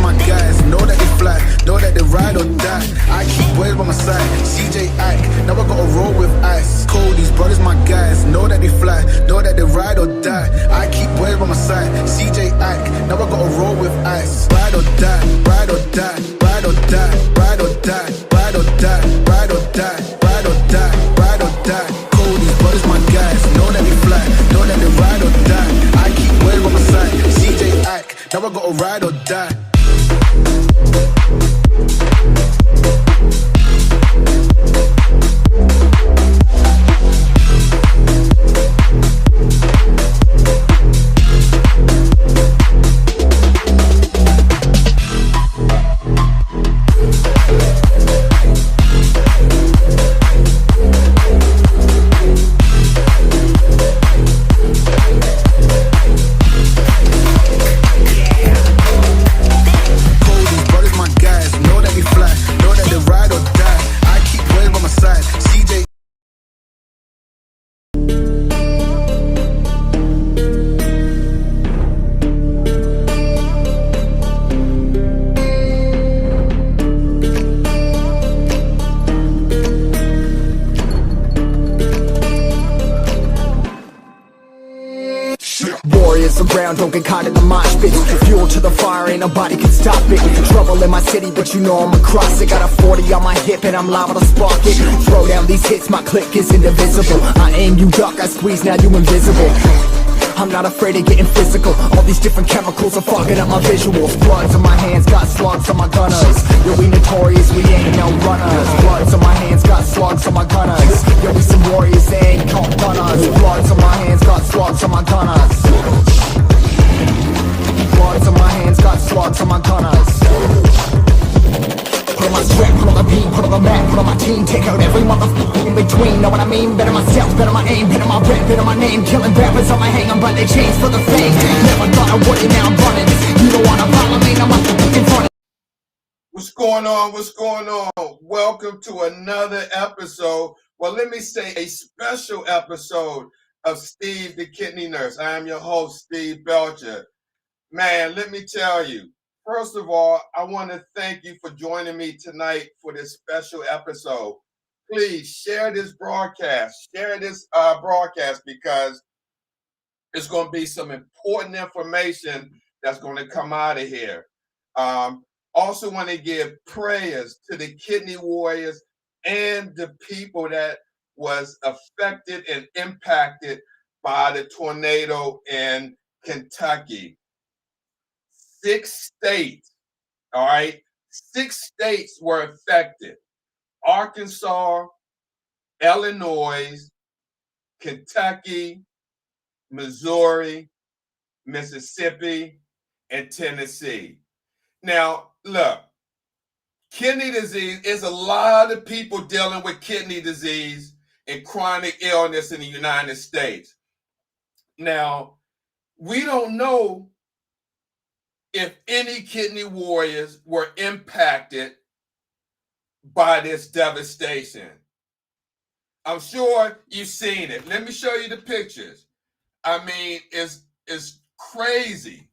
my guys, know that they fly, know that they ride or die. I keep boys by my side, CJ Ike, now I gotta roll with ice. Cody's brothers, my guys, know that they fly, know that they ride or die. I keep boys by my side, CJ Ike, now I gotta roll with ice. Ride or die, ride or die, ride or die, ride or die, ride or die, ride or die, ride or die, ride or die. Cody's brothers, my guys, know that they fly, know that they ride or die. I keep boys by my side, CJ Ike, now I gotta ride or die. Around, don't get caught in the mosh pit. Fuel to the fire, ain't nobody can stop it. Trouble in my city, but you know I'm across it. Got a 40 on my hip and I'm liable to spark it. Throw down these hits, my click is indivisible. I aim, you duck, I squeeze, now you invisible. I'm not afraid of getting physical. All these different chemicals are fogging up my visuals. Bloods on my hands, got slugs on my gunners. Yo, we notorious, we ain't no runners. Bloods on my hands, got slugs on my gunners. Yo, we some warriors, they ain't called gunners. Bloods on my hands, got slugs on my gunners. Bloods on my hands, got slugs on my gunners. Put on my strap, put on the beat, put on the map, put on my team. Take out every motherfucker in between, know what I mean? Better myself, better my aim, better my rep, better my name. Killing rappers on my hang, I'm by their chains for the fame. Never thought I would, and now I'm running. You don't wanna follow me, I'm up in front of. What's going on? What's going on? Welcome to another episode. Well, let me say a special episode of Steve the Kidney Nurse. I am your host, Steve Belcher. Man, let me tell you, first of all, I want to thank you for joining me tonight for this special episode. Please share this broadcast. Share this broadcast because it's going to be some important information that's going to come out of here. Also want to give prayers to the kidney warriors and the people that was affected and impacted by the tornado in Kentucky. 6 states, all right? 6 states were affected. Arkansas, Illinois, Kentucky, Missouri, Mississippi, and Tennessee. Now, look, kidney disease is a lot of people dealing with kidney disease and chronic illness in the United States. Now, we don't know if any kidney warriors were impacted by this devastation. I'm sure you've seen it. Let me show you the pictures. I mean, it's crazy.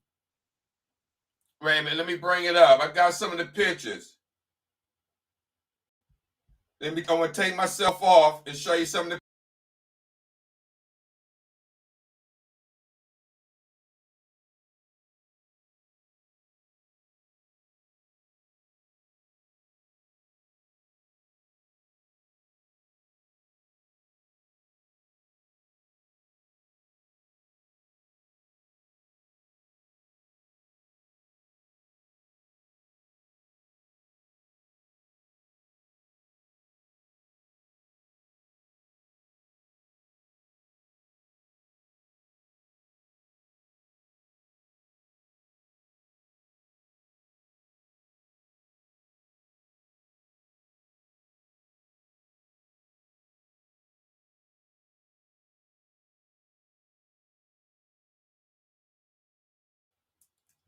Wait a minute, let me bring it up. I got some of the pictures. I'm going to take myself off and show you some of the.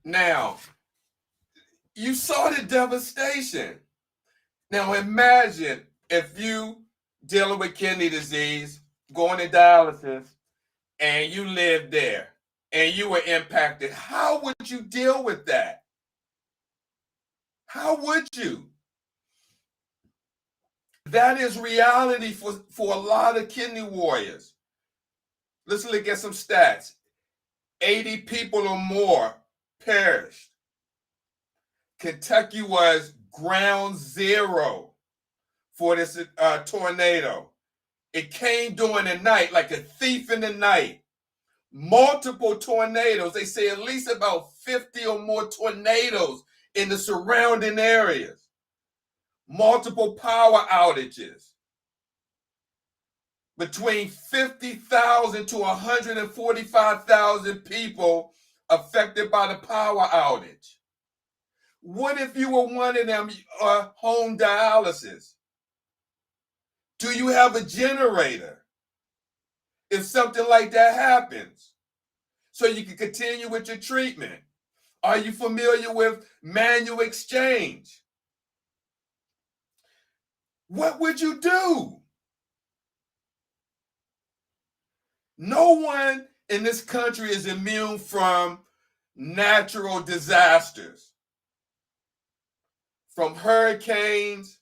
Now, you saw the devastation. Now imagine if you dealing with kidney disease, going to dialysis, and you live there and you were impacted. How would you deal with that? How would you? That is reality for a lot of kidney warriors. Let's look at some stats. 80 people or more perished. Kentucky was ground zero for this tornado. It came during the night like a thief in the night. Multiple tornadoes. They say at least about 50 or more tornadoes in the surrounding areas. Multiple power outages. Between 50,000 to 145,000 people affected by the power outage. What if you were one of them home dialysis? Do you have a generator if something like that happens so you can continue with your treatment? Are you familiar with manual exchange? What would you do? No one in this country is immune from natural disasters, from hurricanes,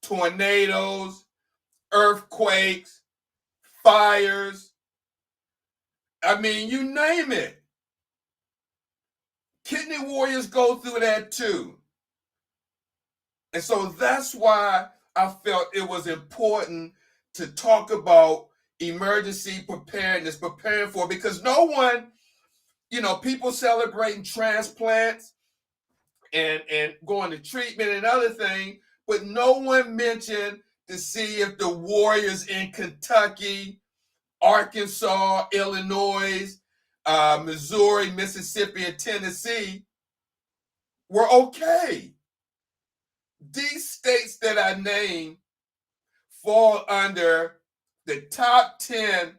tornadoes, earthquakes, fires. I mean, you name it. Kidney warriors go through that too. And so that's why I felt it was important to talk about emergency preparedness, preparing for, because no one, people celebrating transplants and going to treatment and other things, but no one mentioned to see if the warriors in Kentucky, Arkansas, Illinois, Missouri, Mississippi, and Tennessee were okay. These states that I named fall under the top 10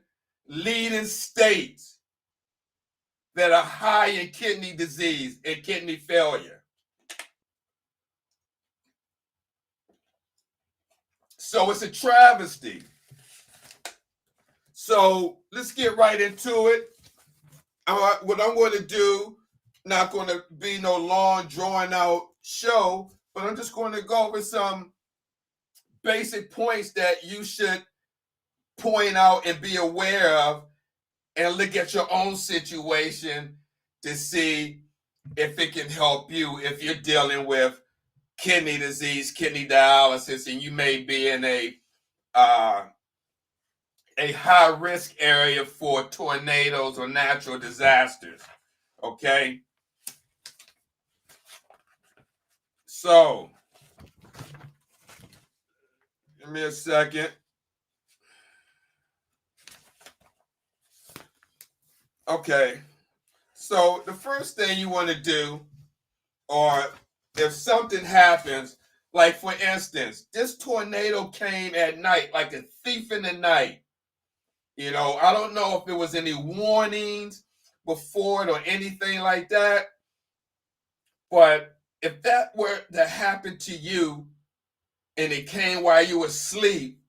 leading states that are high in kidney disease and kidney failure. So it's a travesty. So let's get right into it. What I'm going to do, not going to be no long, drawn out show, but I'm just going to go over some basic points that you should point out and be aware of, and look at your own situation to see if it can help you if you're dealing with kidney disease, kidney dialysis, and you may be in a high risk area for tornadoes or natural disasters. Okay? So, give me a second. Okay, so the first thing you want to do, or if something happens, like for instance, this tornado came at night like a thief in the night. I don't know if there was any warnings before it or anything like that, but if that were to happen to you and it came while you were asleep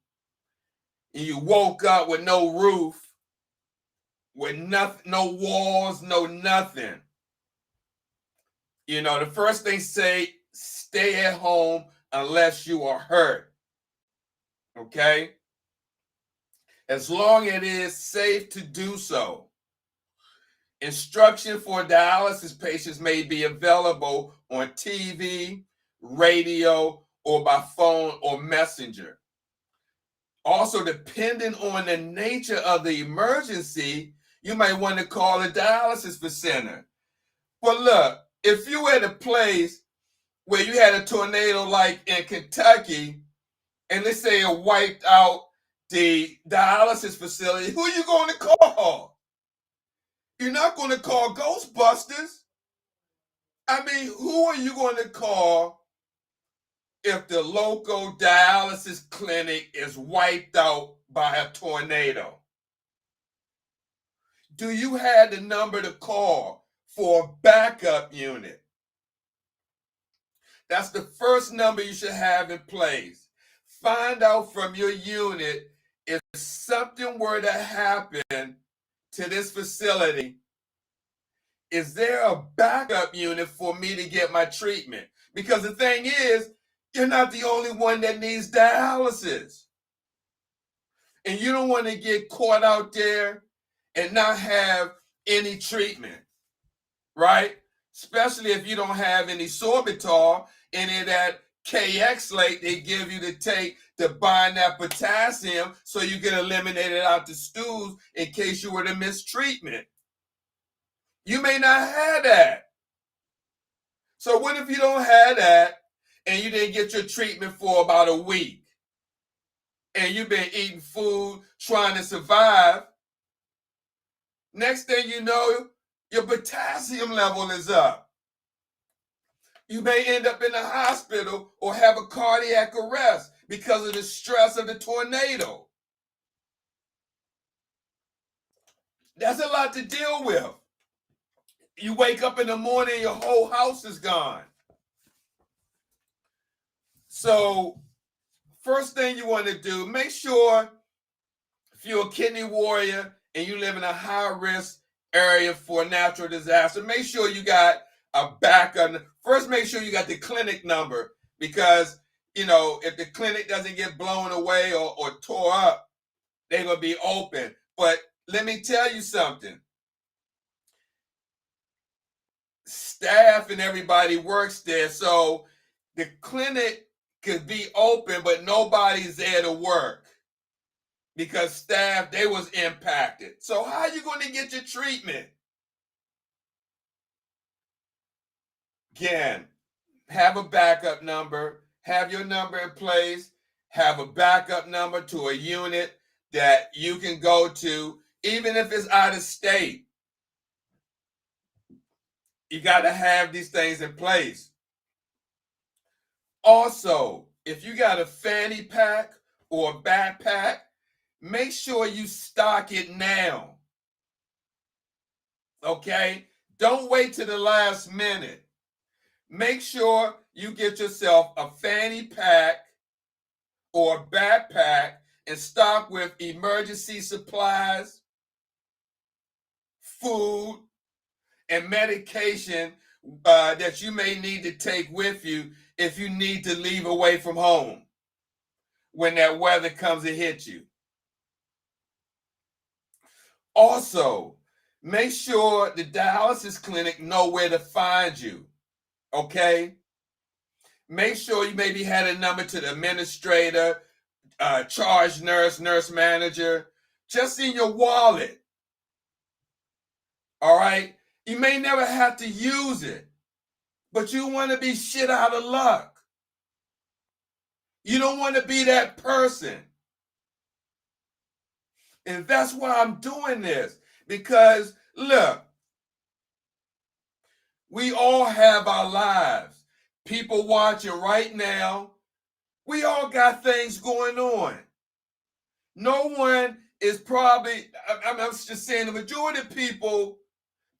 and you woke up with no roof, with nothing, no walls, no nothing. The first thing say, stay at home unless you are hurt. Okay? As long as it is safe to do so. Instruction for dialysis patients may be available on TV, radio, or by phone or messenger. Also, depending on the nature of the emergency, you might want to call a dialysis center. But look, if you were at a place where you had a tornado like in Kentucky, and let's say it wiped out the dialysis facility, who are you going to call? You're not going to call Ghostbusters. I mean, who are you going to call if the local dialysis clinic is wiped out by a tornado? Do you have the number to call for a backup unit? That's the first number you should have in place. Find out from your unit if something were to happen to this facility, is there a backup unit for me to get my treatment? Because the thing is, you're not the only one that needs dialysis. And you don't want to get caught out there and not have any treatment, right? Especially if you don't have any sorbitol, any of that KX-late they give you to take to bind that potassium so you get eliminated out the stools in case you were to miss treatment. You may not have that. So what if you don't have that and you didn't get your treatment for about a week and you've been eating food trying to survive? Next thing you know, your potassium level is up. You may end up in the hospital or have a cardiac arrest because of the stress of the tornado. That's a lot to deal with. You wake up in the morning, your whole house is gone. So first thing you want to do, make sure if you're a kidney warrior and you live in a high-risk area for natural disaster, make sure you got a backup. First, make sure you got the clinic number because, you know, if the clinic doesn't get blown away or tore up, they're going to be open. But let me tell you something. Staff and everybody works there, so the clinic could be open, but nobody's there to work because staff, they was impacted. So how are you going to get your treatment? Again, have a backup number, have your number in place, have a backup number to a unit that you can go to, even if it's out of state. You got to have these things in place. Also, if you got a fanny pack or a backpack, make sure you stock it now. Okay? Don't wait till the last minute. Make sure you get yourself a fanny pack or a backpack and stock with emergency supplies, food, and medication that you may need to take with you if you need to leave away from home when that weather comes and hits you. Also, make sure the dialysis clinic know where to find you, okay? Make sure you maybe had a number to the administrator, charge nurse, nurse manager, just in your wallet, all right? You may never have to use it, but you want to be shit out of luck. You don't want to be that person. And that's why I'm doing this. Because, look, we all have our lives. People watching right now, we all got things going on. No one is probably, I'm just saying, the majority of people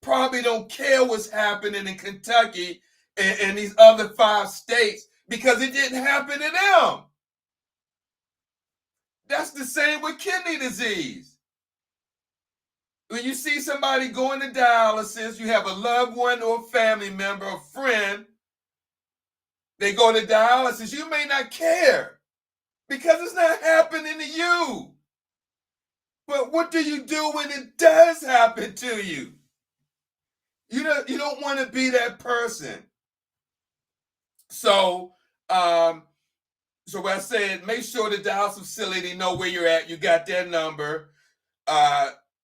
probably don't care what's happening in Kentucky and these other 5 states because it didn't happen to them. That's the same with kidney disease. When you see somebody going to dialysis, you have a loved one or a family member, a friend, they go to dialysis, you may not care because it's not happening to you. But what do you do when it does happen to you? You don't want to be that person. So, what I said, make sure the dialysis facility know where you're at. You got their number.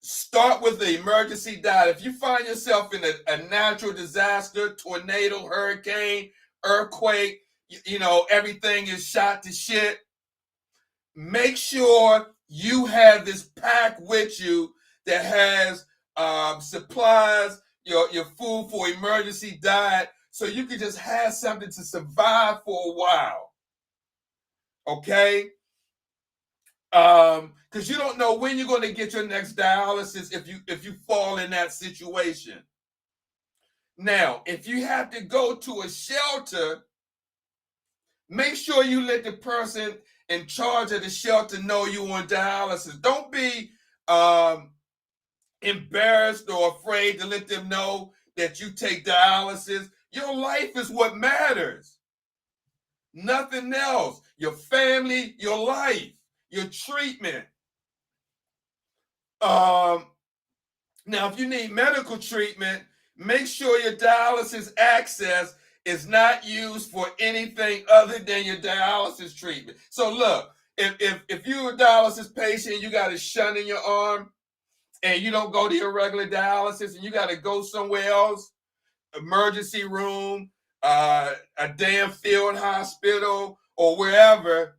Start with the emergency dial. If you find yourself in a natural disaster, tornado, hurricane, earthquake, everything is shot to shit, make sure you have this pack with you that has supplies, your food for emergency diet, so you can just have something to survive for a while. Okay? Because you don't know when you're going to get your next dialysis if you fall in that situation. Now, if you have to go to a shelter, make sure you let the person in charge of the shelter know you on dialysis. Don't be embarrassed or afraid to let them know that you take dialysis, your life is what matters. Nothing else. Your family, your life, your treatment. Now, if you need medical treatment, make sure your dialysis access is not used for anything other than your dialysis treatment. So look, if you're a dialysis patient, you got a shunt in your arm, and you don't go to your regular dialysis, and you got to go somewhere else, emergency room, a damn field hospital, or wherever,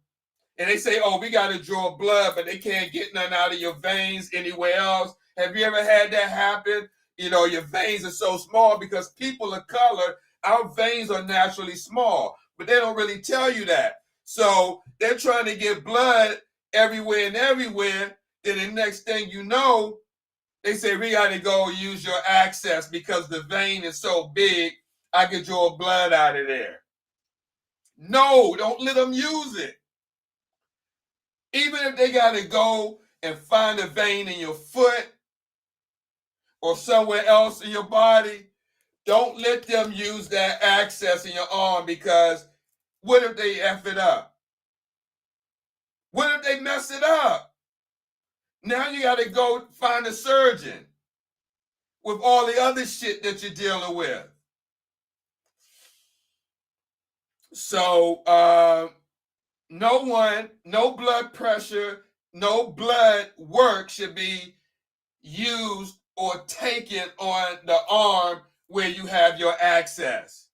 and they say, oh, we got to draw blood, but they can't get none out of your veins anywhere else. Have you ever had that happen? You know, your veins are so small because people of color, our veins are naturally small, but they don't really tell you that. So they're trying to get blood everywhere and everywhere. Then the next thing you know, they say, we got to go use your access because the vein is so big, I can draw blood out of there. No, don't let them use it. Even if they got to go and find a vein in your foot or somewhere else in your body, don't let them use that access in your arm, because what if they F it up? What if they mess it up? Now you got to go find a surgeon with all the other shit that you're dealing with. So, no blood pressure, no blood work should be used or taken on the arm where you have your access.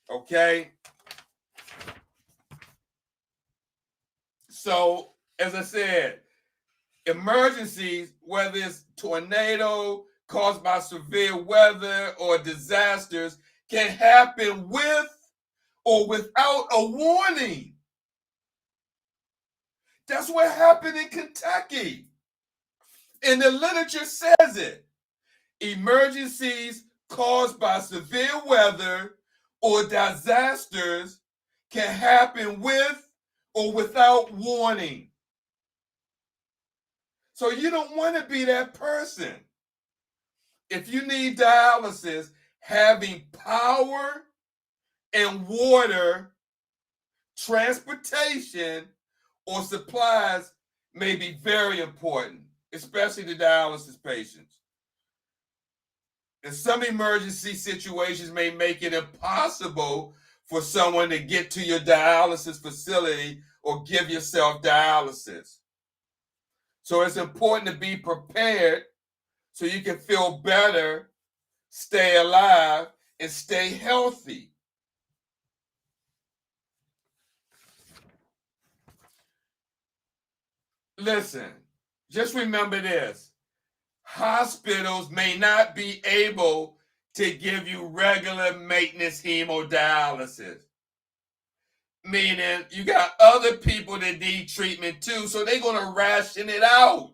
Okay? So, as I said, emergencies, whether it's tornado caused by severe weather or disasters, can happen with or without a warning. That's what happened in Kentucky. And the literature says it. Emergencies caused by severe weather or disasters can happen with or without warning. So you don't want to be that person. If you need dialysis, having power and water, transportation, or supplies may be very important, especially to dialysis patients. And some emergency situations may make it impossible for someone to get to your dialysis facility or give yourself dialysis. So it's important to be prepared so you can feel better, stay alive, and stay healthy. Listen, just remember this. Hospitals may not be able to give you regular maintenance hemodialysis, meaning you got other people that need treatment too, so they're going to ration it out.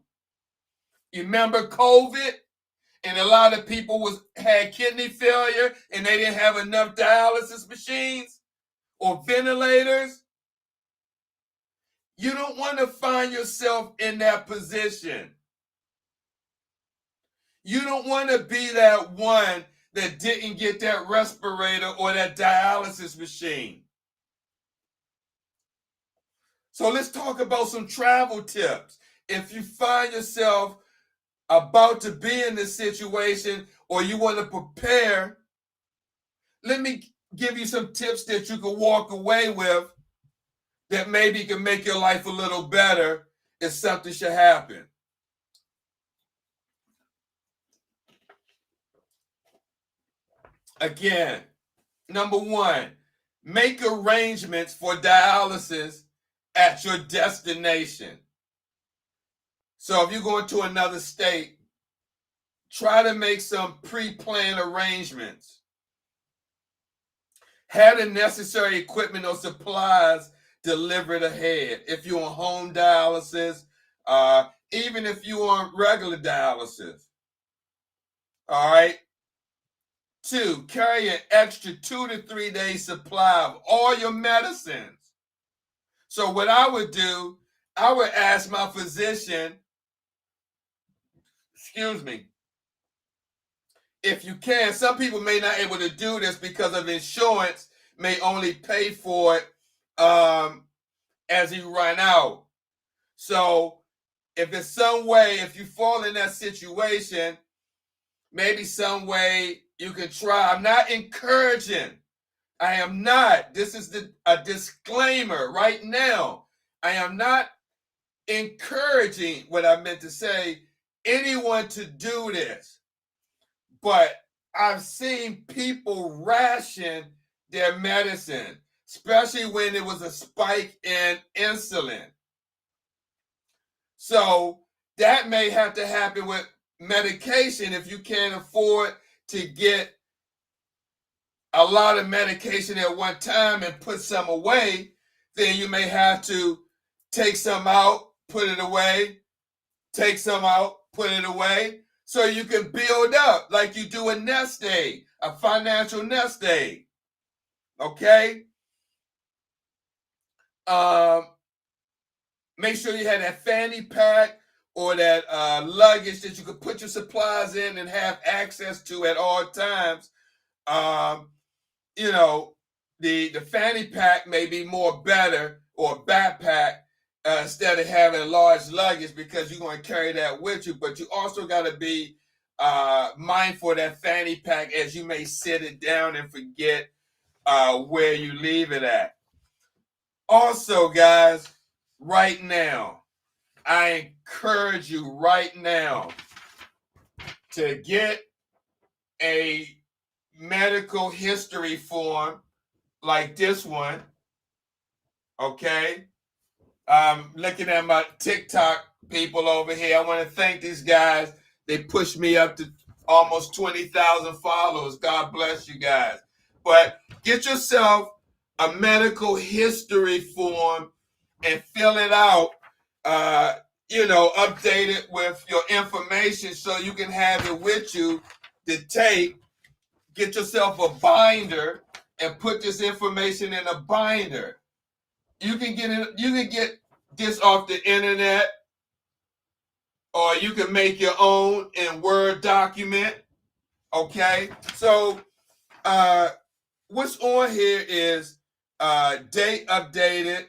You remember COVID? And a lot of people had kidney failure and they didn't have enough dialysis machines or ventilators. You don't want to find yourself in that position. You don't want to be that one that didn't get that respirator or that dialysis machine. So let's talk about some travel tips. If you find yourself about to be in this situation or you want to prepare, let me give you some tips that you can walk away with that maybe can make your life a little better if something should happen. Again, number one, make arrangements for dialysis at your destination. So if you're going to another state, try to make some pre-planned arrangements. Have the necessary equipment or supplies delivered ahead. If you're on home dialysis, even if you're on regular dialysis. All right. 2, carry an extra 2 to 3 days supply of all your medicines. So what I would do, I would ask my physician, if you can, some people may not be able to do this because of insurance may only pay for it as you run out. So if there's some way, if you fall in that situation, maybe some way you can try. I'm not encouraging. I am not. This is a disclaimer right now. I am not encouraging what I meant to say, anyone to do this. But I've seen people ration their medicine, especially when it was a spike in insulin. So that may have to happen with medication. If you can't afford to get a lot of medication at one time and put some away, then you may have to take some out, put it away, take some out, put it away, so you can build up like you do a nest egg, a financial nest egg. Okay? Make sure you have that fanny pack or that luggage that you can put your supplies in and have access to at all times. You know, the fanny pack may be more better, or backpack, instead of having a large luggage, because you're going to carry that with you. But you also got to be mindful of that fanny pack, as you may sit it down and forget where you leave it at. Also, guys, right now, I encourage you right now to get a medical history form like this one. Okay? I'm looking at my TikTok people over here. I want to thank these guys. They pushed me up to almost 20,000 followers. God bless you guys. But get yourself a medical history form and fill it out, update it with your information so you can have it with you to take. Get yourself a binder and put this information in a binder. You can get this off the internet, or you can make your own in Word document. Okay, so what's on here is date updated.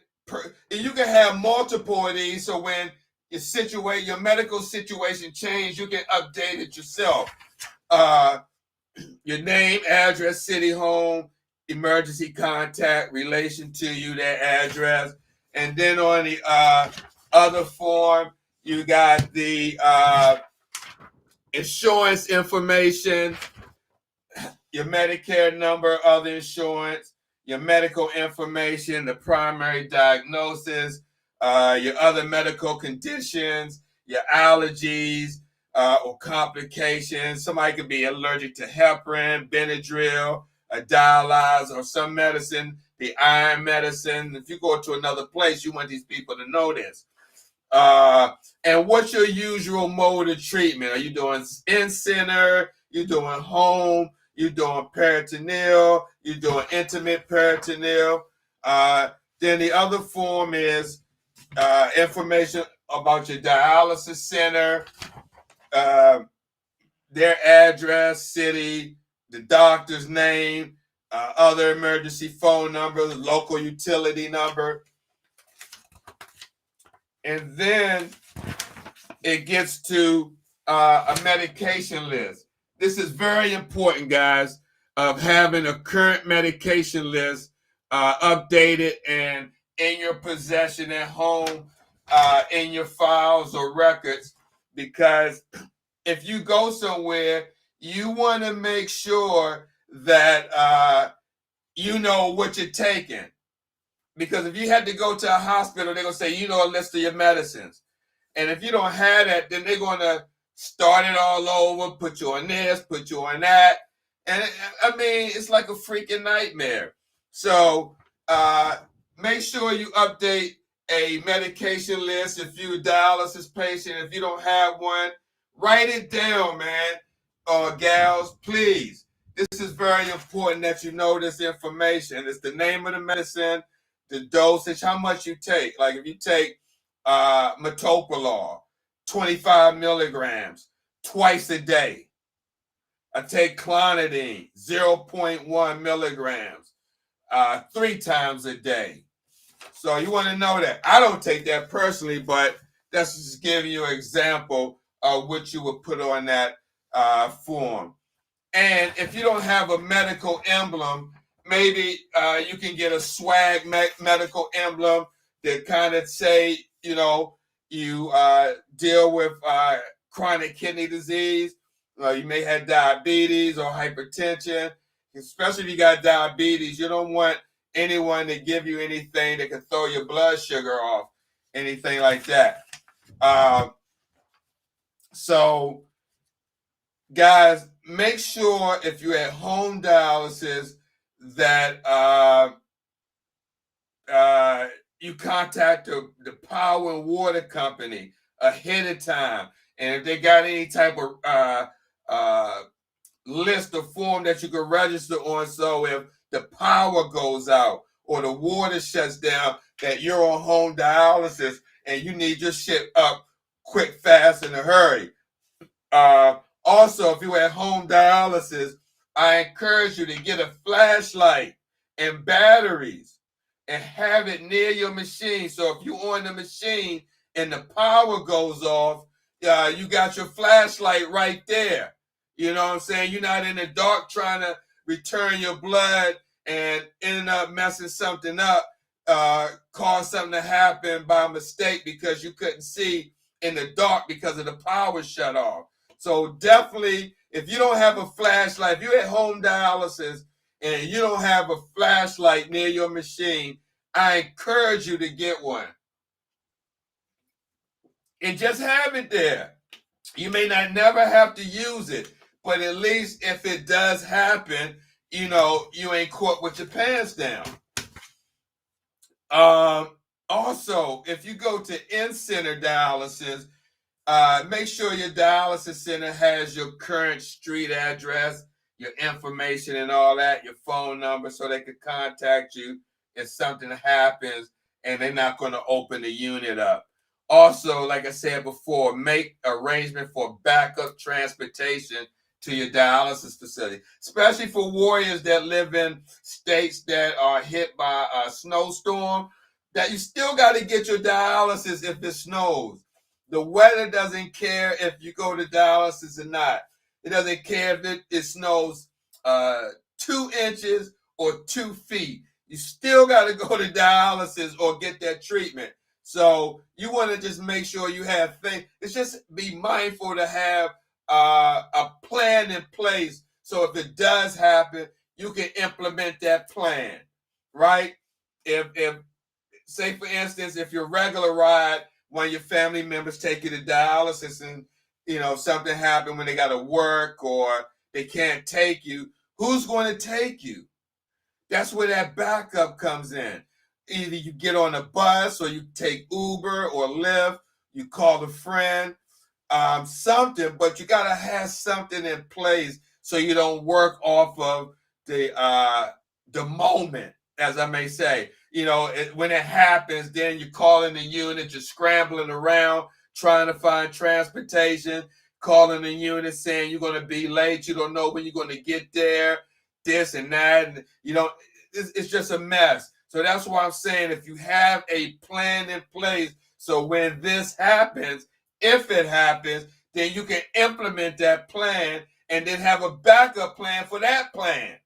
And you can have multiple of these, so when your medical situation change, you can update it yourself. Your name, address, city, home, emergency contact, relation to you, their address. And then on the other form, you got the insurance information, your Medicare number, other insurance, your medical information, the primary diagnosis, your other medical conditions, your allergies or complications. Somebody could be allergic to heparin, Benadryl, a dialyzer, or some medicine, the iron medicine. If you go to another place, you want these people to know this. And what's your usual mode of treatment? Are you doing in-center? You doing home? You doing peritoneal? You doing intimate peritoneal? Then the other form is information about your dialysis center, their address, city, the doctor's name, other emergency phone number, the local utility number. And then it gets to a medication list. This is very important, guys, of having a current medication list updated and in your possession at home, in your files or records, because if you go somewhere, you want to make sure that you know what you're taking. Because if you had to go to a hospital, they're going to say, a list of your medicines. And if you don't have that, then they're going to start it all over, put you on this, put you on that. And it's like a freaking nightmare. So make sure you update a medication list. If you're a dialysis patient, if you don't have one, write it down, man, or gals, please. This is very important that you know this information. It's the name of the medicine, the dosage, how much you take. Like if you take metoprolol, 25 milligrams, twice a day. I take clonidine, 0.1 milligrams, 3 times a day. So you want to know that. I don't take that personally, but that's just giving you an example of what you would put on that form. And if you don't have a medical emblem, maybe you can get a swag medical emblem that kind of say, you know, you deal with chronic kidney disease. You may have diabetes or hypertension. Especially if you got diabetes, you don't want anyone to give you anything that can throw your blood sugar off, anything like that. So, guys, make sure if you're at home dialysis that you contact the power and water company ahead of time. And if they got any type of list or form that you can register on, so if the power goes out or the water shuts down, that you're on home dialysis and you need your shit up quick, fast, in a hurry. Also, if you're at home dialysis, I encourage you to get a flashlight and batteries and have it near your machine. So if you're on the machine and the power goes off, you got your flashlight right there. You know what I'm saying? You're not in the dark trying to return your blood and end up messing something up, cause something to happen by mistake because you couldn't see in the dark because of the power shut off. So definitely, if you don't have a flashlight, if you're at home dialysis and you don't have a flashlight near your machine, I encourage you to get one. And just have it there. You may not never have to use it, but at least if it does happen, you know, you ain't caught with your pants down. Also, if you go to in-center dialysis, make sure your dialysis center has your current street address, your information and all that, your phone number, so they can contact you if something happens and they're not going to open the unit up. Also, like I said before, make arrangement for backup transportation to your dialysis facility, especially for warriors that live in states that are hit by a snowstorm, that you still got to get your dialysis if it snows. The weather doesn't care if you go to dialysis or not. It doesn't care if it snows 2 inches or 2 feet. You still got to go to dialysis or get that treatment. So you want to just make sure you have things. It's just be mindful to have a plan in place. So if it does happen, you can implement that plan, right? If say for instance, if your regular ride, one of your family members take you to dialysis and, you know, something happened when they got to work or they can't take you, who's going to take you? That's where that backup comes in. Either you get on a bus or you take Uber or Lyft, you call a friend, something, but you got to have something in place so you don't work off of the moment, as I may say. You know, when it happens, then you're calling the unit, you're scrambling around, trying to find transportation, calling the unit saying you're going to be late, you don't know when you're going to get there, this and that, and you know, it's just a mess. So that's why I'm saying if you have a plan in place, so when this happens, if it happens, then you can implement that plan and then have a backup plan for that plan.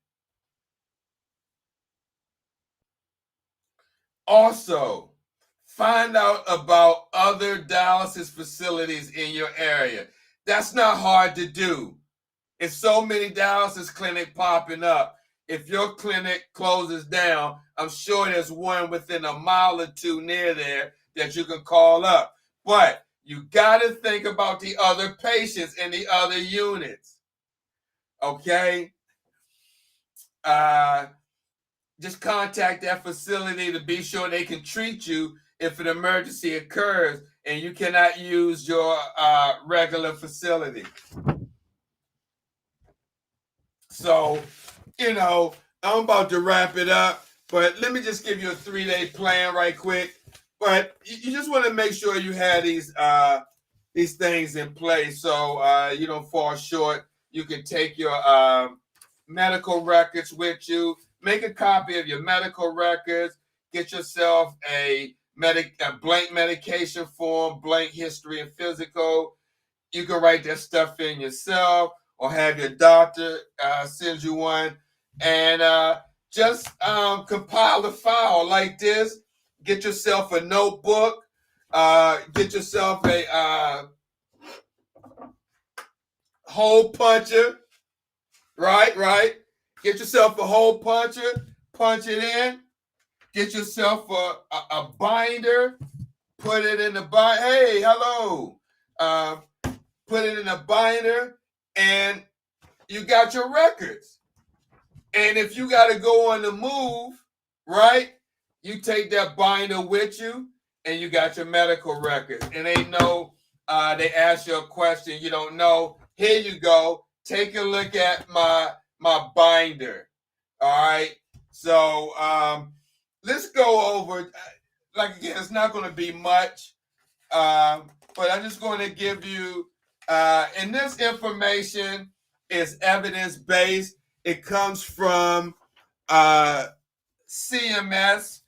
Also, find out about other dialysis facilities in your area. That's not hard to do. It's so many dialysis clinics popping up. If your clinic closes down, I'm sure there's one within a mile or two near there that you can call up. But you got to think about the other patients in the other units. Okay? Just contact that facility to be sure they can treat you if an emergency occurs and you cannot use your regular facility. So, you know, I'm about to wrap it up, but let me just give you a 3-day plan right quick. But you just want to make sure you have these things in place so you don't fall short. You can take your medical records with you. Make a copy of your medical records. Get yourself a blank medication form, blank history and physical. You can write that stuff in yourself or have your doctor send you one. And just compile the file like this. Get yourself a notebook. Get yourself a hole puncher. Right. Get yourself a hole puncher. Punch it in. Get yourself a binder. Put it in the binder. Hey, hello. Put it in a binder, and you got your records. And if you got to go on the move, right, you take that binder with you, and you got your medical records. And they they ask you a question you don't know. Here you go. Take a look at my binder. All right. So let's go over. Like again, it's not going to be much, but I'm just going to give you. And this information is evidence-based. It comes from CMS.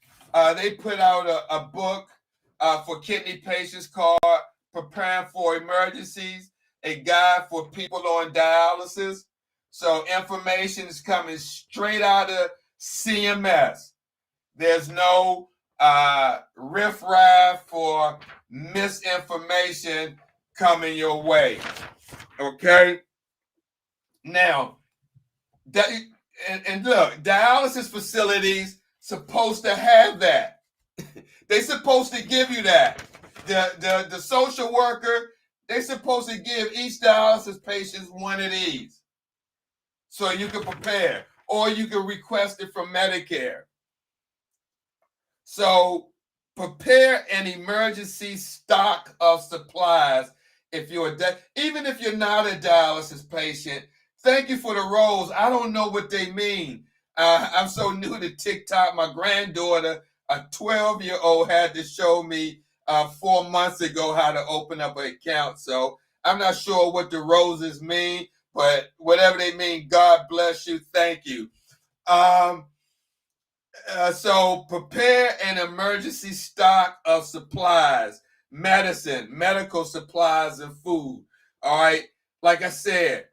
They put out a book for kidney patients called Preparing for Emergencies, a guide for people on dialysis. So information is coming straight out of CMS. There's no riffraff or misinformation coming your way. Okay? Now, and look, dialysis facilities supposed to have that. They're supposed to give you that. The social worker, they're supposed to give each dialysis patient one of these so you can prepare, or you can request it from Medicare. So prepare an emergency stock of supplies. Even if you're not a dialysis patient, thank you for the roles. I don't know what they mean. I'm so new to TikTok. My granddaughter, a 12-year-old, had to show me 4 months ago how to open up an account. So I'm not sure what the roses mean, but whatever they mean, God bless you. Thank you. So prepare an emergency stock of supplies, medicine, medical supplies, and food. All right. Like I said,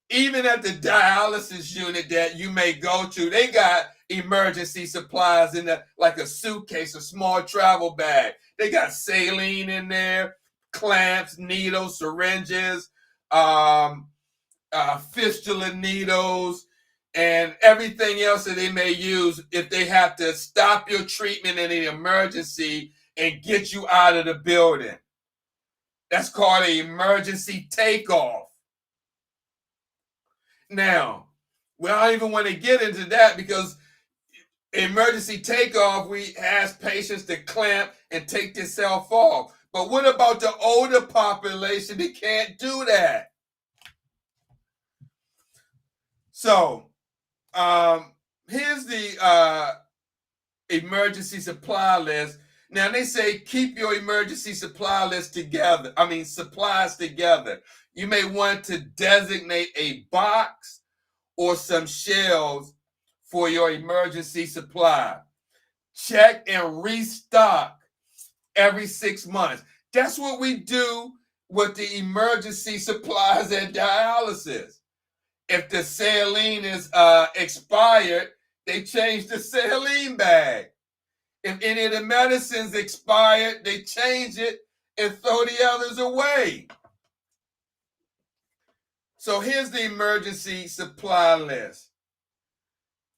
even at the dialysis unit that you may go to, they got emergency supplies in like a suitcase, a small travel bag. They got saline in there, clamps, needles, syringes, fistula needles, and everything else that they may use if they have to stop your treatment in an emergency and get you out of the building. That's called an emergency takeoff. Now, we don't even want to get into that because emergency takeoff, we ask patients to clamp and take themselves off. But what about the older population that can't do that? So, here's the emergency supply list. Now they say keep your emergency supply list together. Supplies together. You may want to designate a box or some shelves for your emergency supply. Check and restock every 6 months. That's what we do with the emergency supplies at dialysis. If the saline is expired, they change the saline bag. If any of the medicines expired, they change it and throw the others away. So here's the emergency supply list.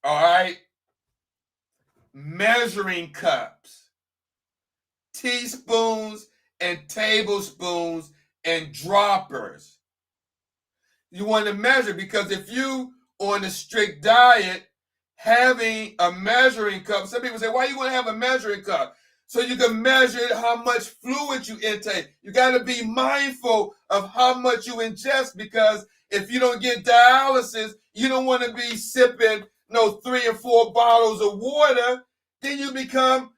All right. Measuring cups, teaspoons and tablespoons and droppers. You want to measure, because if you on a strict diet, having a measuring cup, some people say, why you want to have a measuring cup? So you can measure how much fluid you intake. You got to be mindful of how much you ingest, because if you don't get dialysis, you don't want to be sipping 3 or 4 bottles of water. Then you become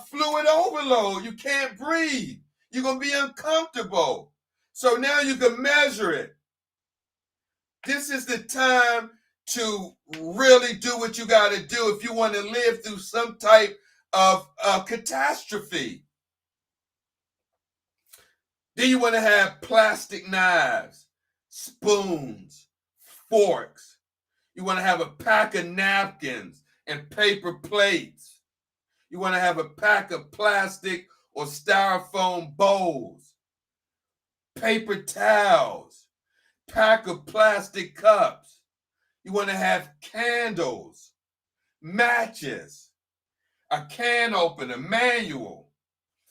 fluid overload. You can't breathe. You're going to be uncomfortable. So now you can measure it. This is the time to really do what you got to do if you want to live through some type of catastrophe. Then you want to have plastic knives, spoons, forks. You want to have a pack of napkins and paper plates. You want to have a pack of plastic or styrofoam bowls, paper towels, pack of plastic cups. You want to have candles, matches, a can opener, manual.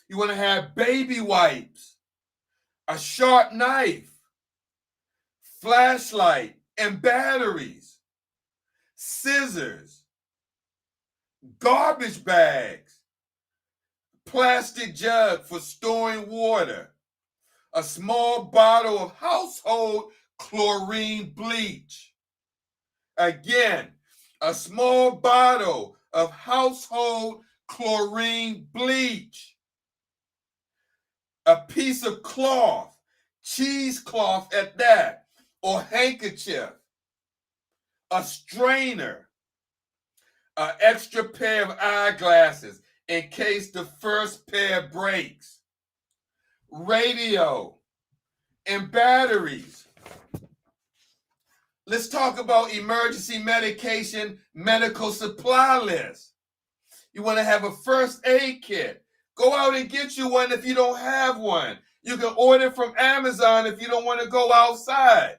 You want to have baby wipes, a sharp knife, flashlight and batteries, scissors, garbage bags, plastic jug for storing water, a small bottle of household chlorine bleach. Again, a small bottle of household chlorine bleach. A piece of cloth, cheesecloth at that, or handkerchief. A strainer. An extra pair of eyeglasses in case the first pair breaks. Radio and batteries. Let's talk about emergency medication medical supply list. You want to have a first aid kit. Go out and get you one if you don't have one. You can order from Amazon if you don't want to go outside.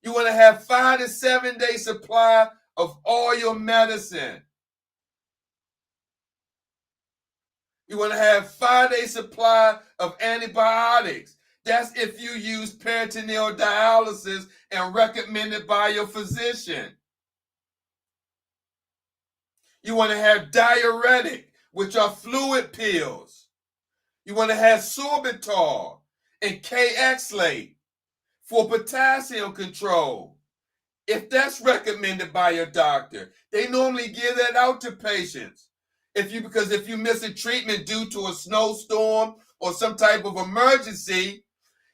You want to have 5 to 7 day supply of all your medicine. You want to have 5-day supply of antibiotics. That's if you use peritoneal dialysis and recommended by your physician. You want to have diuretic, which are fluid pills. You want to have sorbitol and K-Xlate for potassium control. If that's recommended by your doctor, they normally give that out to patients. Because if you miss a treatment due to a snowstorm or some type of emergency,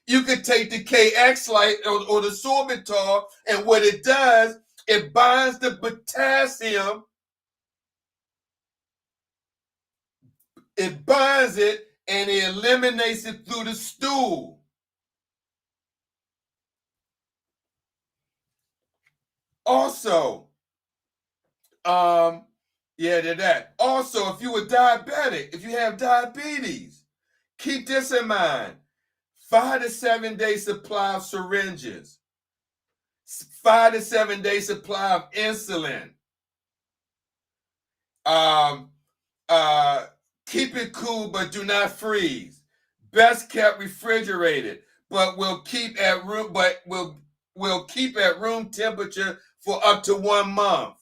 you could take the K-Xlate or the sorbitol, and what it does, it binds the potassium. It binds it and it eliminates it through the stool. Also, Also, if you were diabetic, if you have diabetes, keep this in mind. 5 to 7 day supply of syringes. 5 to 7 day supply of insulin. Keep it cool, but do not freeze. Best kept refrigerated, but will keep at room temperature for up to 1 month.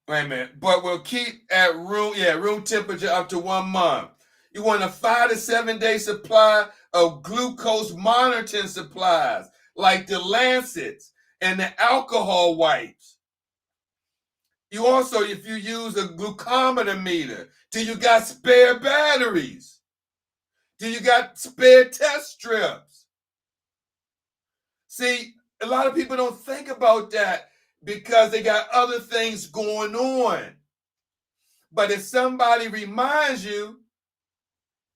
Wait a minute, but will keep at room temperature up to 1 month. You want a 5 to 7 day supply of glucose monitoring supplies like the lancets and the alcohol wipes. You also, if you use a glucometer meter, do you got spare batteries? Do you got spare test strips? See, a lot of people don't think about that because they got other things going on. But if somebody reminds you,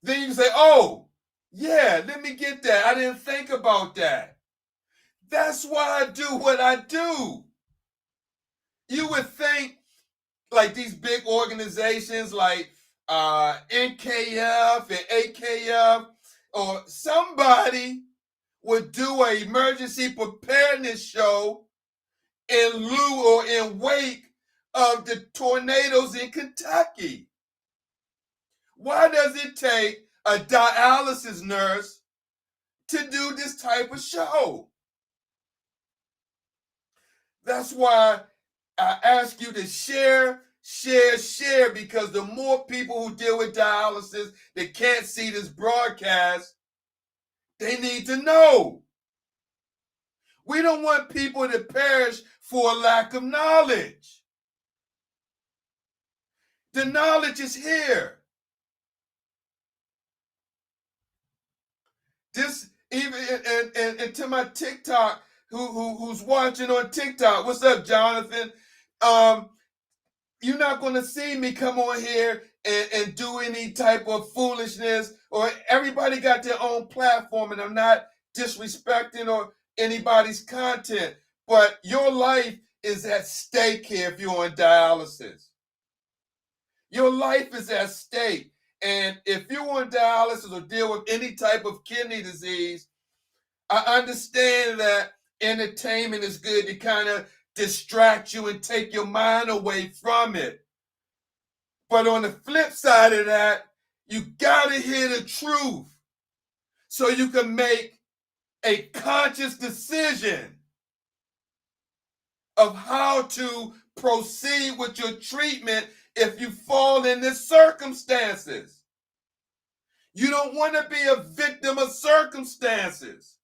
then you can say, oh, yeah, let me get that. I didn't think about that. That's why I do what I do. You would think like these big organizations like NKF and AKF or somebody would do an emergency preparedness show in lieu or in wake of the tornadoes in Kentucky. Why does it take a dialysis nurse to do this type of show? That's why I ask you to share, because the more people who deal with dialysis that can't see this broadcast, they need to know. We don't want people to perish for a lack of knowledge. The knowledge is here. This even and to my TikTok, who's watching on TikTok. What's up, Jonathan? You're not going to see me come on here and do any type of foolishness, or everybody got their own platform, and I'm not disrespecting or anybody's content, but your life is at stake here if you're on dialysis. Your life is at stake. And if you're on dialysis or deal with any type of kidney disease, I understand that entertainment is good to kind of distract you and take your mind away from it. But on the flip side of that, you got to hear the truth so you can make a conscious decision of how to proceed with your treatment if you fall in these circumstances. You don't want to be a victim of circumstances.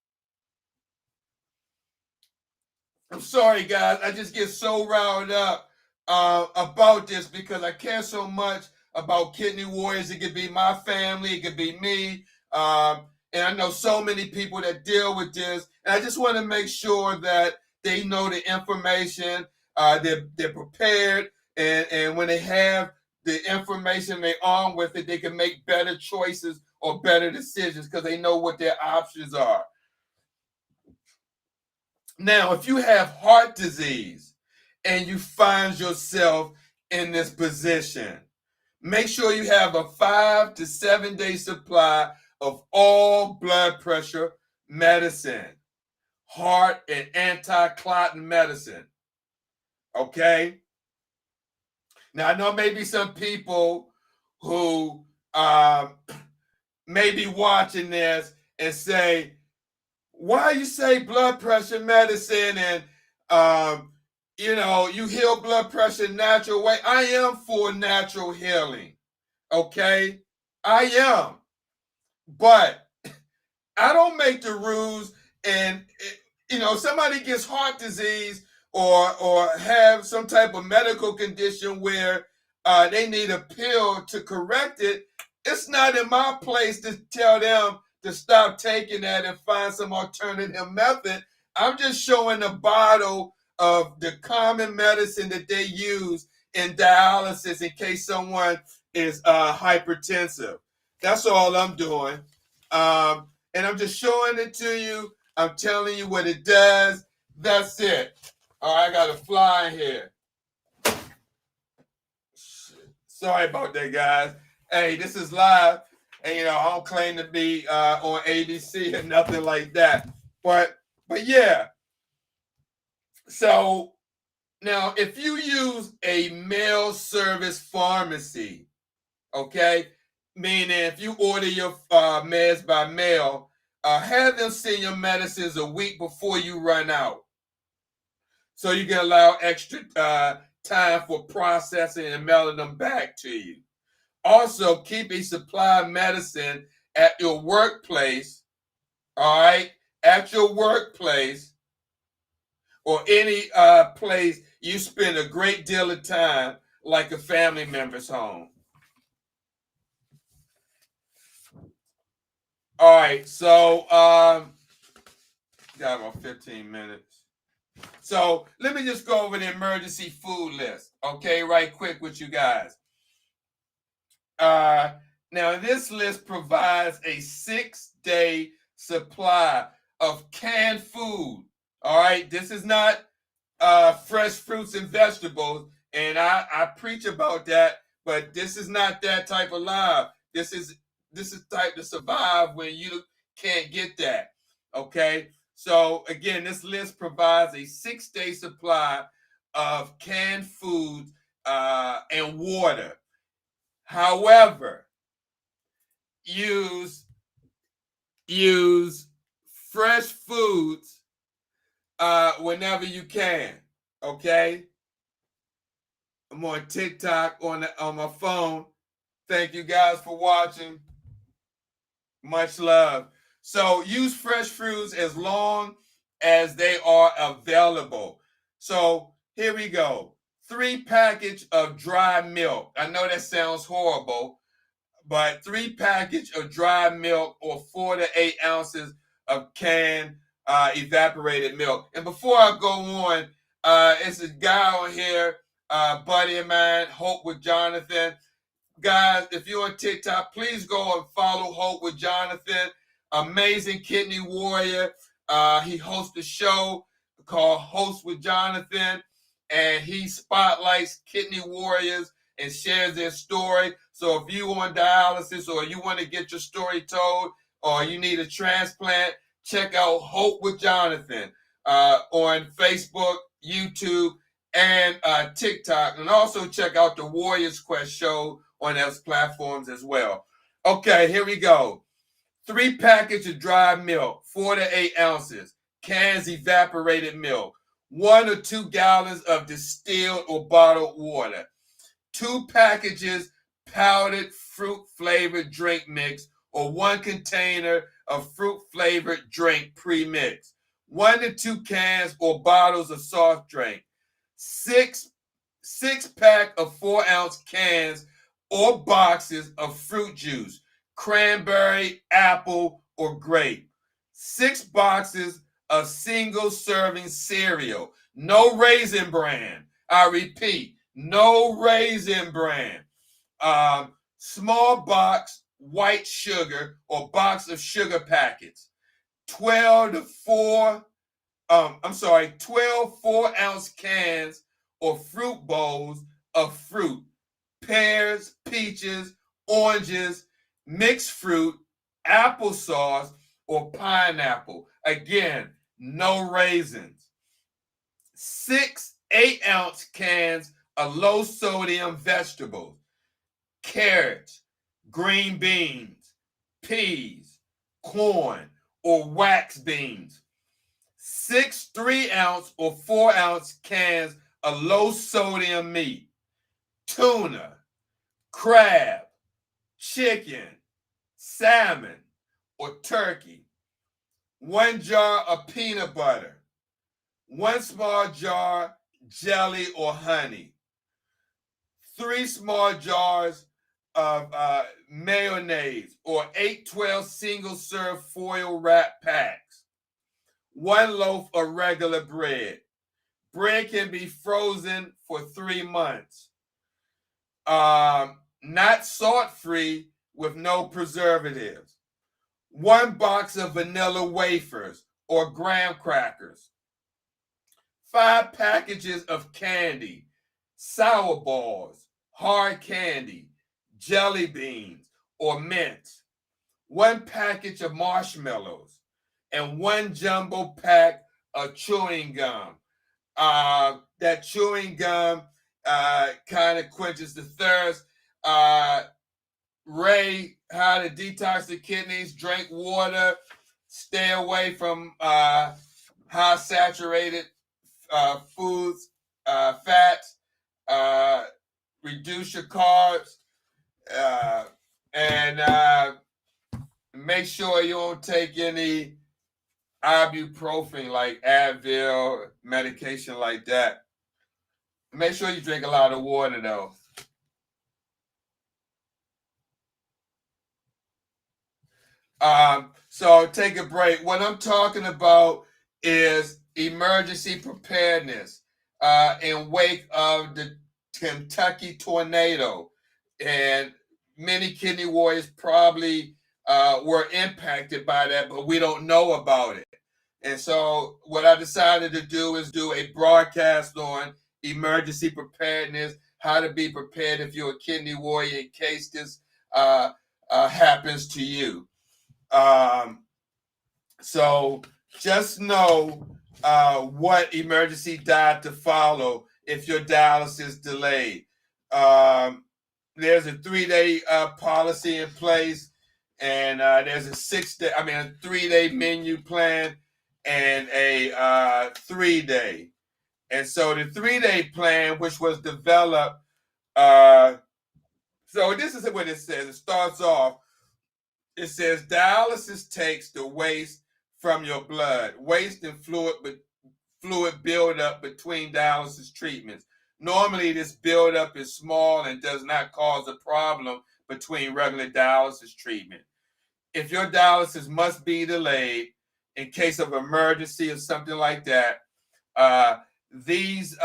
I'm sorry, guys. I just get so riled up about this because I care so much about kidney warriors. It could be my family. It could be me. And I know so many people that deal with this. And I just want to make sure that they know the information. They're prepared. And when they have the information, they're armed with it, they can make better choices or better decisions because they know what their options are. Now, if you have heart disease and you find yourself in this position, make sure you have a 5 to 7 day supply of all blood pressure medicine, heart and anti-clotting medicine. Okay? Now, I know maybe some people who may be watching this and say, why you say blood pressure medicine and, you heal blood pressure natural way? I am for natural healing, okay? I am. But I don't make the rules and, somebody gets heart disease or have some type of medical condition where they need a pill to correct it. It's not in my place to tell them to stop taking that and find some alternative method. I'm just showing a bottle of the common medicine that they use in dialysis in case someone is hypertensive. That's all I'm doing. And I'm just showing it to you. I'm telling you what it does. That's it. All right, I got a fly here. Sorry about that, guys. Hey, this is live. And, I don't claim to be on ABC or nothing like that. But yeah. So now, if you use a mail service pharmacy, okay, meaning if you order your meds by mail, have them send your medicines a week before you run out, so you can allow extra time for processing and mailing them back to you. Also, keep a supply of medicine at your workplace, all right, at your workplace or any place you spend a great deal of time, like a family member's home. All right, so got about 15 minutes. So let me just go over the emergency food list, okay, right quick with you guys. Now, this list provides a 6-day supply of canned food. All right, this is not fresh fruits and vegetables, and I preach about that, but this is not that type of life. This is type to survive when you can't get that. Okay, so again, this list provides a 6-day supply of canned food and water. However, use fresh foods whenever you can. Okay. I'm on TikTok on my phone. Thank you guys for watching. Much love. So use fresh fruits as long as they are available. So here we go. 3 packages of dry milk. I know that sounds horrible, but 3 packages of dry milk or 4 to 8 ounces of canned evaporated milk. And before I go on, it's a guy on here, buddy of mine, Hope with Jonathan. Guys, if you're on TikTok, please go and follow Hope with Jonathan. Amazing kidney warrior. He hosts a show called Host with Jonathan, and he spotlights kidney warriors and shares their story. So if you on dialysis or you want to get your story told or you need a transplant, check out Hope with Jonathan on Facebook, YouTube, and TikTok. And also check out the Warriors Quest show on those platforms as well. Okay, here we go. 3 packages of dry milk, 4 to 8 ounces, cans evaporated milk, 1 or 2 gallons of distilled or bottled water, 2 packages powdered fruit flavored drink mix or 1 container of fruit flavored drink pre-mix, 1 to 2 cans or bottles of soft drink, 6 pack of 4-ounce cans or boxes of fruit juice, cranberry, apple, or grape, 6 boxes of single serving cereal, no Raisin Bran. I repeat, no Raisin Bran. Small box white sugar or box of sugar packets, 12 4-ounce cans or fruit bowls of fruit, pears, peaches, oranges, mixed fruit, applesauce, or pineapple. Again, no raisins. 6 8-ounce cans of low sodium vegetables, carrots, green beans, peas, corn, or wax beans. 6 3-ounce or 4-ounce cans of low sodium meat, tuna, crab, chicken, salmon, or turkey. 1 jar of peanut butter, 1 small jar jelly or honey, 3 small jars of mayonnaise or 8-12 single-serve foil wrap packs, 1 loaf of regular bread. Bread can be frozen for 3 months. Not salt-free with no preservatives. 1 box of vanilla wafers or graham crackers. 5 packages of candy, sour balls, hard candy, jelly beans, or mints. 1 package of marshmallows, and 1 jumbo pack of chewing gum. That chewing gum kind of quenches the thirst. Ray, how to detox the kidneys, drink water, stay away from high saturated foods, fats, reduce your carbs, and make sure you don't take any ibuprofen like Advil, medication like that. Make sure you drink a lot of water though. So take a break. What I'm talking about is emergency preparedness in wake of the Kentucky tornado. And many kidney warriors probably were impacted by that, but we don't know about it. And so what I decided to do is do a broadcast on emergency preparedness, how to be prepared if you're a kidney warrior in case this happens to you. So just know what emergency diet to follow if your dialysis is delayed. There's a 3-day policy in place, and there's a 3-day menu plan and a 3-day. And so the 3-day plan, which was developed, so this is what it says. It starts off, it says dialysis takes the waste from your blood. Waste and fluid buildup between dialysis treatments. Normally, this buildup is small and does not cause a problem, between regular dialysis treatment. If your dialysis must be delayed in case of emergency or something like that, these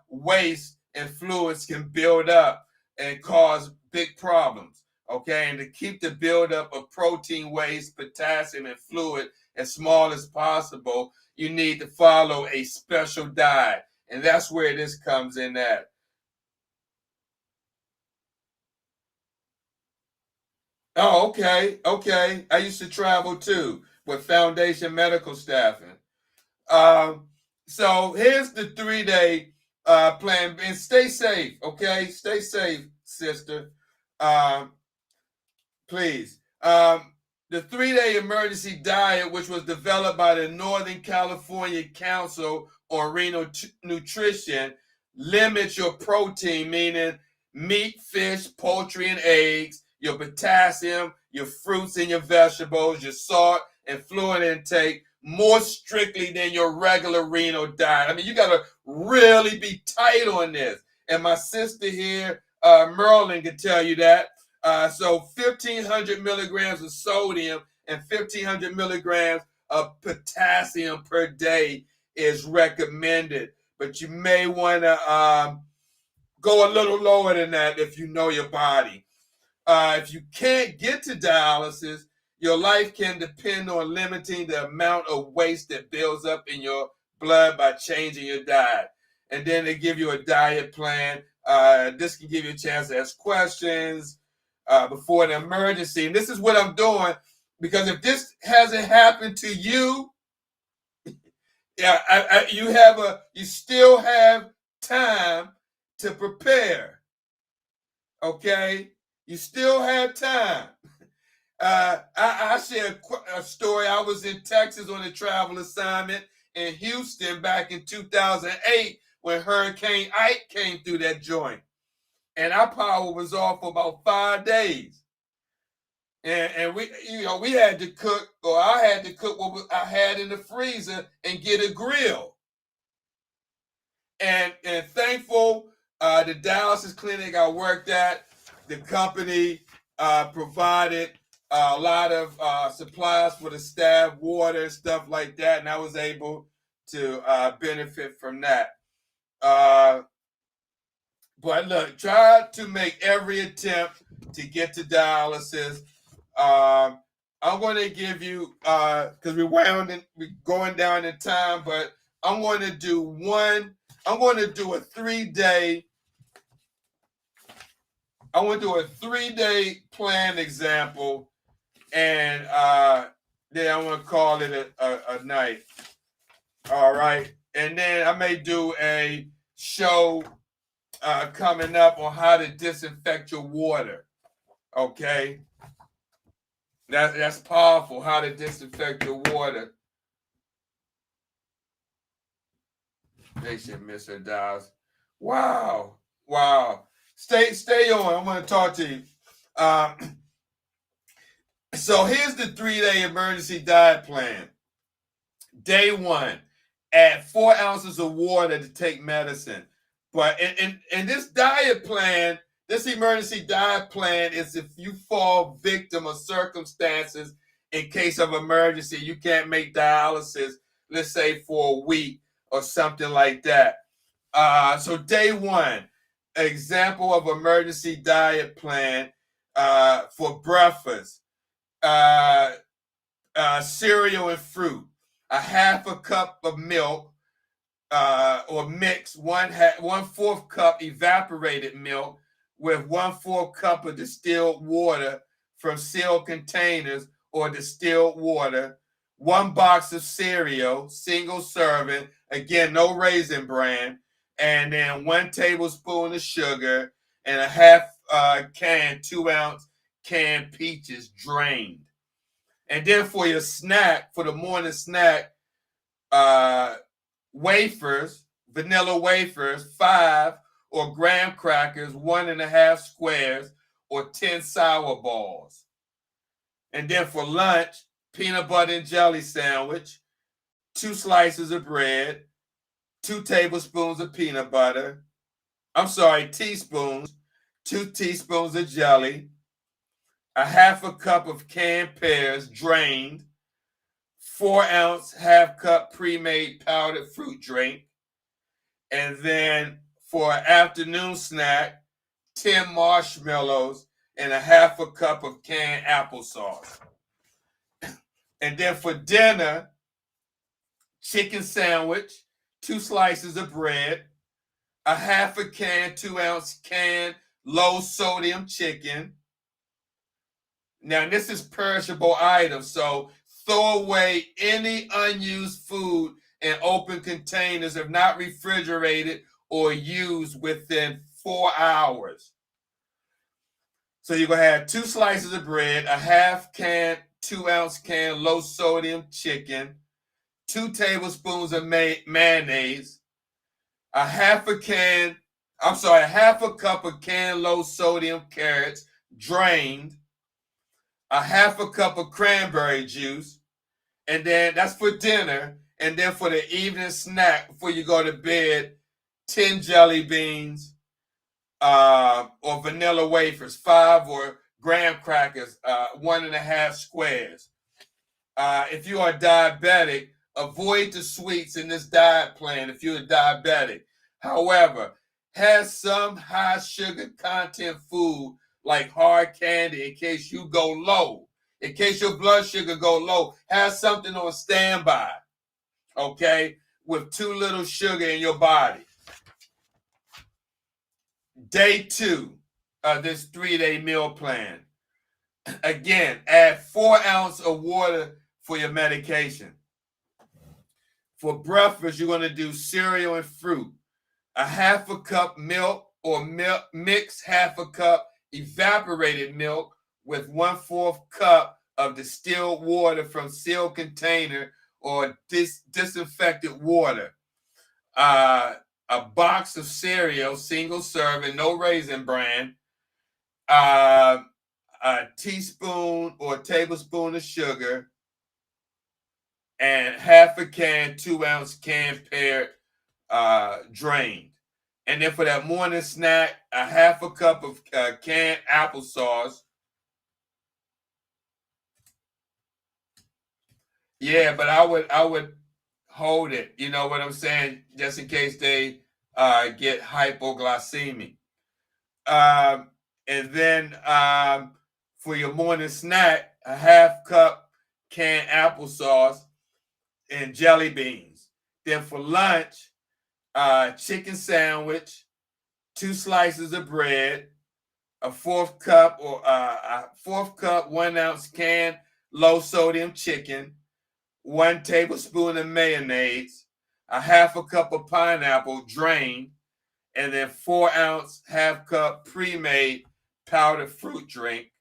waste and fluids can build up and cause big problems. Okay, and to keep the buildup of protein, waste, potassium, and fluid as small as possible, you need to follow a special diet, and that's where this comes in at. Oh, okay. I used to travel too with Foundation Medical Staffing. So here's the 3-day plan, and stay safe. Okay, stay safe, sister. Um, please. The 3-day emergency diet, which was developed by the Northern California Council on Renal Nutrition, limits your protein, meaning meat, fish, poultry, and eggs, your potassium, your fruits and your vegetables, your salt and fluid intake more strictly than your regular renal diet. I mean, you got to really be tight on this. And my sister here, Merlin, can tell you that. So 1,500 milligrams of sodium and 1,500 milligrams of potassium per day is recommended. But you may want to go a little lower than that if you know your body. If you can't get to dialysis, your life can depend on limiting the amount of waste that builds up in your blood by changing your diet. And then they give you a diet plan. This can give you a chance to ask questions before an emergency. And this is what I'm doing, because if this hasn't happened to you, you still have time to prepare. Okay, you still have time. I share a story. I was in Texas on a travel assignment in Houston back in 2008 when Hurricane Ike came through that joint. And our power was off for about 5 days. And we had to cook, or I had to cook what I had in the freezer and get a grill. And thankful, the Dialysis Clinic I worked at, the company provided a lot of supplies for the staff, water, stuff like that, and I was able to benefit from that. But look, try to make every attempt to get to dialysis. I'm going to give you, because we're going down in time, but I'm going to do a 3-day. I want to do a 3-day plan example, and then I want to call it a night. All right, and then I may do a show coming up on how to disinfect your water. Okay, that's powerful. How to disinfect your water. Patient Mr. Dawes. Wow. Stay on. I want to talk to you. So here's the 3-day emergency diet plan. Day 1, add 4 ounces of water to take medicine. But in this diet plan, this emergency diet plan is if you fall victim of circumstances in case of emergency, you can't make dialysis, let's say for a week or something like that. So day 1, example of emergency diet plan for breakfast, cereal and fruit, a half a cup of milk, or mix 1/4 cup evaporated milk with 1/4 cup of distilled water from sealed containers or distilled water, 1 box of cereal, single serving, again, no Raisin Bran, and then 1 tablespoon of sugar and a half can, 2-ounce canned peaches drained. And then for your snack, for the morning snack, wafers, vanilla wafers, 5, or graham crackers, 1.5 squares, or 10 sour balls. And then for lunch, peanut butter and jelly sandwich, 2 slices of bread, 2 tablespoons of teaspoons, 2 teaspoons of jelly, a half a cup of canned pears drained, 4-ounce half cup pre-made powdered fruit drink, and then for an afternoon snack, 10 marshmallows and a half a cup of canned applesauce. And then for dinner, chicken sandwich, 2 slices of bread, a half a can, 2-ounce can, low sodium chicken. Now, this is perishable items, so throw away any unused food in open containers if not refrigerated or used within 4 hours. So you're going to have 2 slices of bread, a half can, 2-ounce can, low sodium chicken, 2 tablespoons of mayonnaise, a half a cup of canned low sodium carrots drained, a half a cup of cranberry juice, and then that's for dinner. And then for the evening snack before you go to bed, 10 jelly beans or vanilla wafers, 5 or graham crackers, 1.5 squares. If you are diabetic, avoid the sweets in this diet plan if you're diabetic. However, have some high sugar content food like hard candy in case you go low. In case your blood sugar go low, have something on standby, okay, with too little sugar in your body. Day 2 of this 3-day meal plan. Again, add 4 ounces of water for your medication. For breakfast, you're going to do cereal and fruit. A half a cup milk or mix half a cup evaporated milk with 1/4 cup of distilled water from sealed container or disinfected water. A box of cereal, single serving, no Raisin Bran. A teaspoon or tablespoon of sugar, and half a can, 2-ounce canned pear drained. And then for that morning snack, a half a cup of canned applesauce. Yeah, but I would hold it. You know what I'm saying? Just in case they get hypoglycemic. And then for your morning snack, a half cup canned applesauce and jelly beans. Then for lunch, chicken sandwich, 2 slices of bread, a 1/4 cup 1-ounce canned low sodium chicken, 1 tablespoon of mayonnaise, a half a cup of pineapple drained, and then 4-ounce half cup pre-made powdered fruit drink.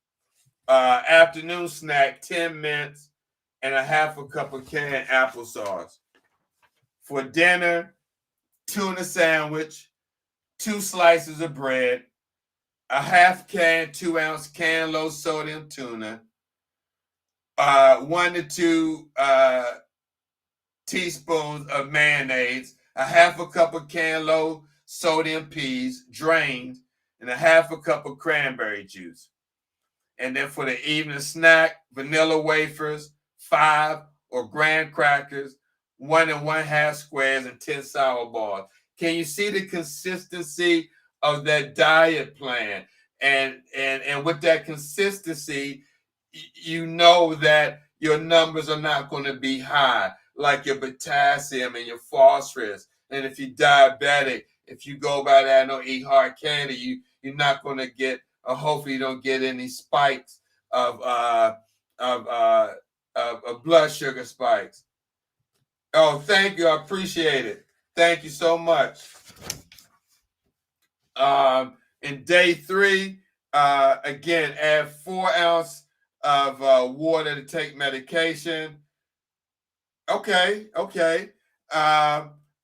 Afternoon snack, 10 mints, and a half a cup of canned applesauce. For dinner, tuna sandwich, 2 slices of bread, a half can, 2-ounce can low sodium tuna, 1 to 2 teaspoons of mayonnaise, a half a cup of canned low sodium peas drained, and a half a cup of cranberry juice. And then for the evening snack, vanilla wafers, 5 or graham crackers, 1 1/2 squares, and 10 sour balls. Can you see the consistency of that diet plan? And with that consistency, you know that your numbers are not going to be high, like your potassium and your phosphorus. And if you're diabetic, if you go by that and don't eat hard candy, you're not going to get, or hopefully you don't get any spikes of blood sugar spikes. Oh, thank you. I appreciate it. Thank you so much. In day 3, again, add 4 ounces of water to take medication. Okay.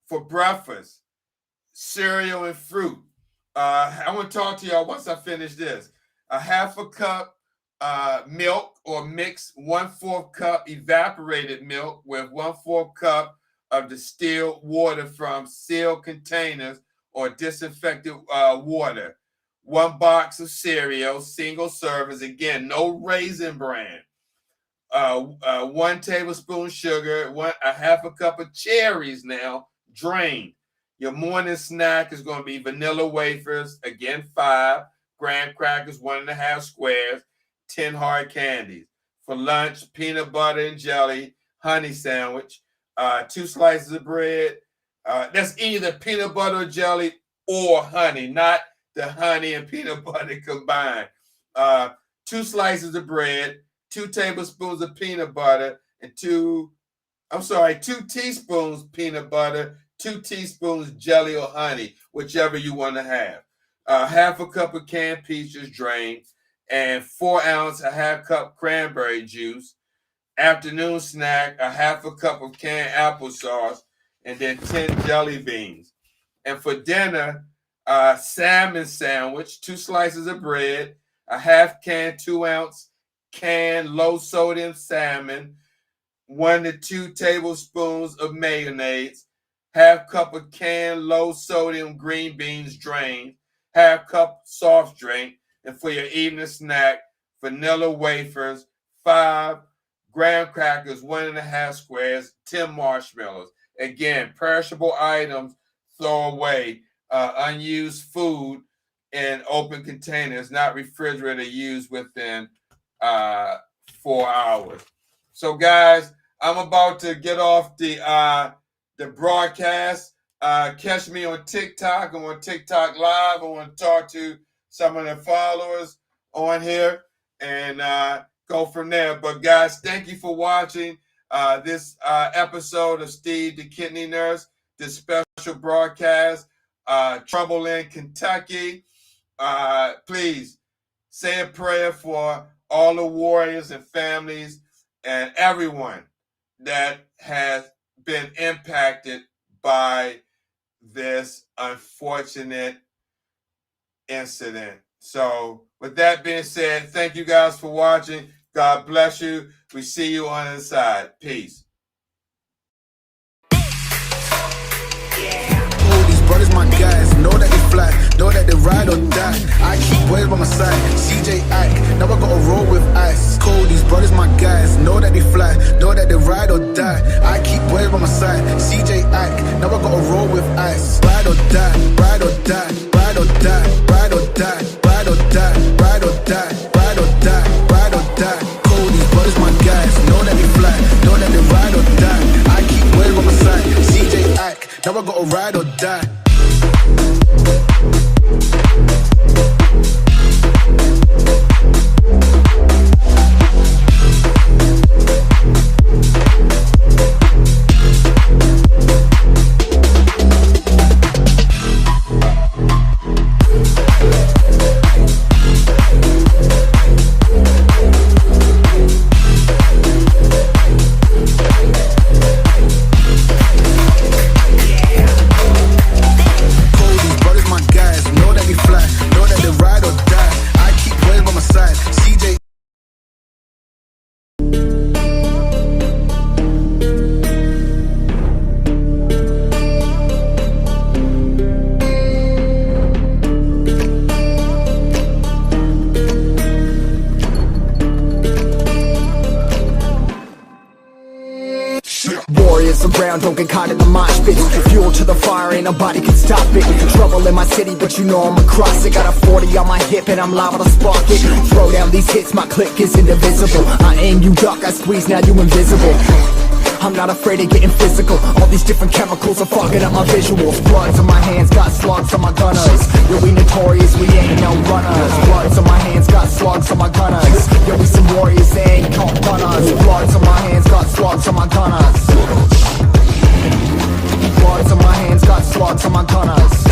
For breakfast, cereal and fruit. I want to talk to y'all once I finish this. A half a cup milk or mix 1/4 cup evaporated milk with 1/4 cup of distilled water from sealed containers or disinfected water. 1 box of cereal, single service. Again, no Raisin Bran. 1 tablespoon sugar, a half a cup of cherries now, drained. Your morning snack is going to be vanilla wafers, again 5, graham crackers, 1.5 squares, 10 hard candies. For lunch, peanut butter and jelly, honey sandwich, 2 slices of bread. That's either peanut butter or jelly or honey, not the honey and peanut butter combined. 2 slices of bread, 2 tablespoons of peanut butter, and 2 teaspoons peanut butter, 2 teaspoons jelly or honey, whichever you want to have. Half a cup of canned peaches drained, and 4 ounce, a half cup cranberry juice. Afternoon snack, a half a cup of canned applesauce, and then 10 jelly beans. And for dinner, salmon sandwich, 2 slices of bread, a half can 2 ounce canned low sodium salmon, 1 to 2 tablespoons of mayonnaise, half cup of canned low sodium green beans drained, half cup soft drink. And for your evening snack, vanilla wafers, 5 graham crackers, 1.5 squares, 10 marshmallows. Again, perishable items, throw away. Unused food in open containers, not refrigerator, used within 4 hours. So, guys, I'm about to get off the broadcast. Catch me on TikTok. I'm on TikTok Live. I want to talk to some of the followers on here and go from there. But, guys, thank you for watching this episode of Steve the Kidney Nurse, this special broadcast. Trouble in Kentucky. Please say a prayer for all the warriors and families and everyone that has been impacted by this unfortunate incident. So with that being said, thank you guys for watching. God bless you. We see you on the other side. Peace. Brothers, my guys, know that they fly, know that they ride or die. I keep boys by my side, CJ Ike, now I gotta roll with ice. Cold, these brothers, my guys, know that they fly, know that they ride or die. I keep boys by my side, CJ Ike, now I gotta roll with ice. Ride or die, ride or die, ride or die, ride or die, ride or die, ride or die, ride or die, ride or die. Cold, these brothers, my guys, know that they fly, know that they ride or die. I keep boys by my side, CJ Ike, now I gotta ride or die. Warriors around, don't get caught in the mosh pit. Fuel to the fire, ain't nobody can stop it. Trouble in my city, but you know I'm across it. Got a 40 on my hip and I'm liable to spark it. Throw down these hits, my click is indivisible. I aim, you duck, I squeeze, now you invisible. I'm not afraid of getting physical. All these different chemicals are fogging up my visuals. Bloods on my hands, got slugs on my gunners. Yo, we notorious, we ain't no runners. Bloods on my hands, got slugs on my gunners. Yo, we some warriors, they ain't called gunners. Bloods on my hands, got slugs on my gunners. Bloods on my hands, got slugs on my gunners.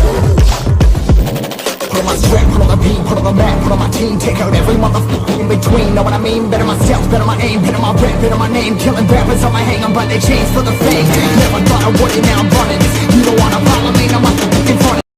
Put on my strap, put on the beat, put on the map, put on my team. Take out every motherfucker in between, know what I mean? Better myself, better my aim, better my rep, better my name. Killing rappers on my hang, I'm by their chains for the fame. Never thought I would it, now I'm running. You don't wanna follow me, now I'm in front of